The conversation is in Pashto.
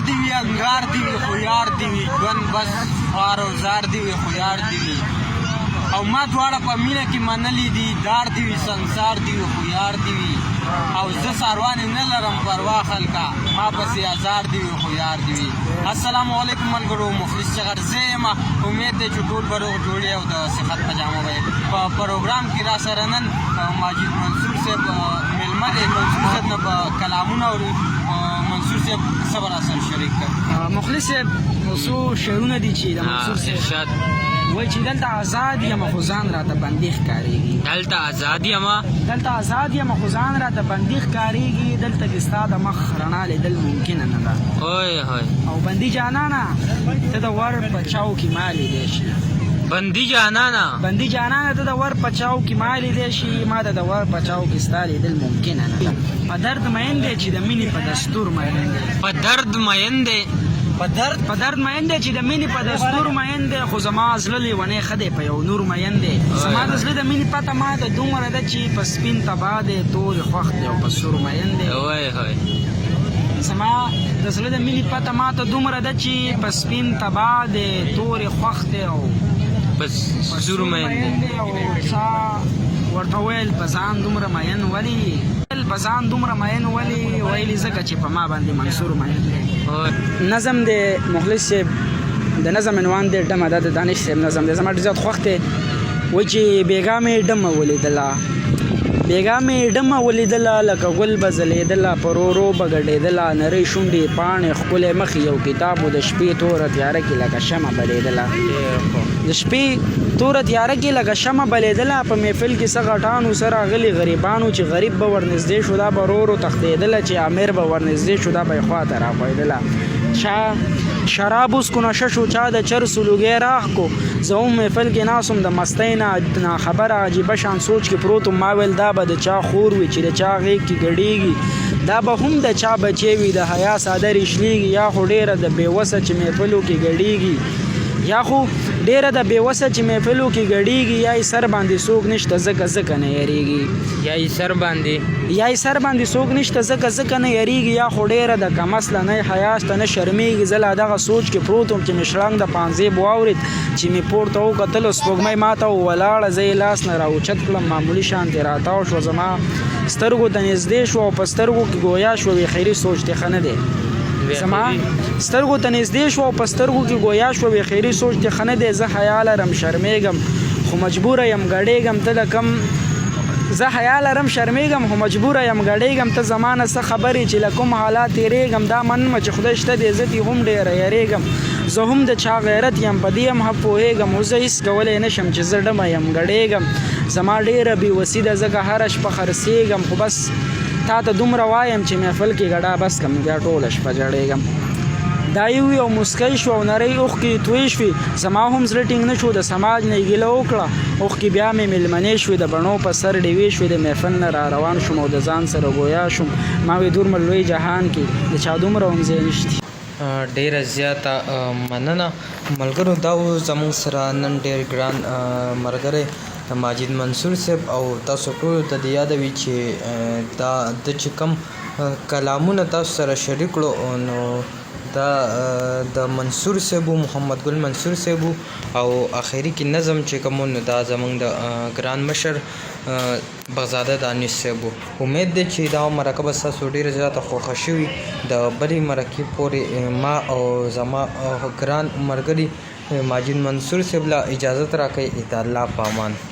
دی وي انګار دی وي خو یار دی وي ژوند بس خوار او زار دی وي خو یار دی وي او ما دواړه په مینه کې منلي دي دار دی وي سنسار دی وي خو یار دی وي او زه ساروانې نه لرم پروا خلکه ما پسې ازار دی وي خو یار دی وي السلام علیکم ملګرو مخلص چغر زه یم امید دی چې ټول به روغ جوړې او د صحت پجامه به په پروګرام کې را سره نن ماجد منصور صاحب میلمه دی منصور صاحب نه به کلامونه اورو منصور صاحب څه به راسره شریک کړي مخلص صاحب څو شعرونه دي چې د منصور صاحب وایي چې دلته ازاد یم خو ځان راته بندي ښکارېږي دلته ازاد یم خو ځان راته بندي ښکارېږي دلته کې ستا د مخ رڼا لیدل ممکنه نه ده او بندي جانانه ته د ور په چاو کې ما لیدی شي بندي جانانه ته د ور په چاو کې ما لیدی شي ما ته د ور په چاو کې ستا لیدل ممکنه نه ده په درد مین دی چې د مینې په دستور مین دی په درد مین دی چې د مینې په دستور مین دی خو زما زړه لیونی ښه دی په یو نور مین دی زما د زړه د مینې پته ما ته دومره ده چې په سپین تبا دی تورې خوښ دی او په سور مین دی زما د زړه د مینې پته ما ته دومره ده چې په سپین تبا دی تورې خوښ دی او په سور مین دی او چا ورته ویل په ځان دومره مین ولې ویلې ځکه چې په ما باندې منصور مین دی نظم د مخلص صاحب د نظم عنوان دی ډمه دا د دانش صاحب نظم دی زما ډېر زیات خوښ دی وایي چې بېګا مې ډمه ولیدله لکه ګل به ځلېدله په رو به ګډېدله نرۍ شونډې پاڼې ښکلی مخې یو کتاب و د شپې توره تیاره کې لکه شمه بلېدله په محفل کې څه غټانو سره غلي غریبانو چې غریب به ورنږدې شو دا به رو تښتېدله چې امیر به ورنږدې شو دا به یې خواته راښویدله چا شراب اوسکو نشه شو چا د چرسو لوګی راخ کو زه هم محفل کې ناسم د مستۍ نه ناخبره عجیبه شان سوچ کې پروت ما ویل دا به د چا خور وي چې د چا غېږ کې ګډېږي دا به هم د چا بچی وي د حیا ساده ریشلېږي یا خو ډېره د بېوسه چې محفلو کې ګډېږي یا یې سر باندې څوک نشته ځکه نه یریږي یا یې سر باندې څوک نشته ځکه نه یریږي یا خو ډېره د کمسله نه حیا شته نه شرمېږي زه لا دغه سوچ کې پروت وم چې مې شړنګ د پانزیب واورېد چې مې پورته وکتلو سپوږمۍ ماته ولاړه زه یې لاس نه راوچت کړم معمولي شانتې راتاو شوه زما سترګو ته نږدې شوه او په سترګو کې ګویا شوه وي خیري سوچ دې ښه نه دی زما سترګو ته نږدې شوه او په سترګو کې ګویا شوه وي خیري سوچ دې ښه نه دی زه حیا لرم شرمېږم خو مجبوره یم ګډېږم ته زما نه څه خبرې چې له کوم حالات تېرېږم دا منمه چې خدای شته دی زه دې هم ډېره یریږم زه هم د چا غیرت یم په دې هم ښه پوهېږم خو زه هېڅ کولی نه شم چې زه ډمه یم ګډېږم زما ډېره بېوسي ده ځکه هره شپه خرڅېږم خو بس تا ته دومره وایم چې محفل کې ګډا بس کم بیا ټوله شپه جړېږم دا یې وي او موسکی شو او نرۍ اوښکې توی شوې زما هم زړه ټینګ نه شو د سماج نه یې ګیله وکړه اوښکې بیا مې مېلمنې شوې د بڼو په سر ډیوې شوې د محفل نه را روان شوم او د ځان سره ګویا شوم ما وې دومره لوی جهان کې د چا دومره هم ځای نشته ډیره زیاته مننه ملګرو دا و زموږ سره نن ډېر ګران ملګری ماجد منصور صاحب او تاسو ټولو ته د یاده وي چې دا د چې کوم کلامونه تاسو سره شریک کړو نو دا د منصور صاحب محمد ګل منصور صاحب او اخري کې نظم چې کوم دا زموږ د ګران مشر بغزاده دانش صاحب امید دی چې دا مرکه به ستاسو ډېره زیاته خوښه شوي د بلې مرکې پورې ما او زما ګران ملګري ماجد منصور صاحب له اجازت راکوي د الله په امان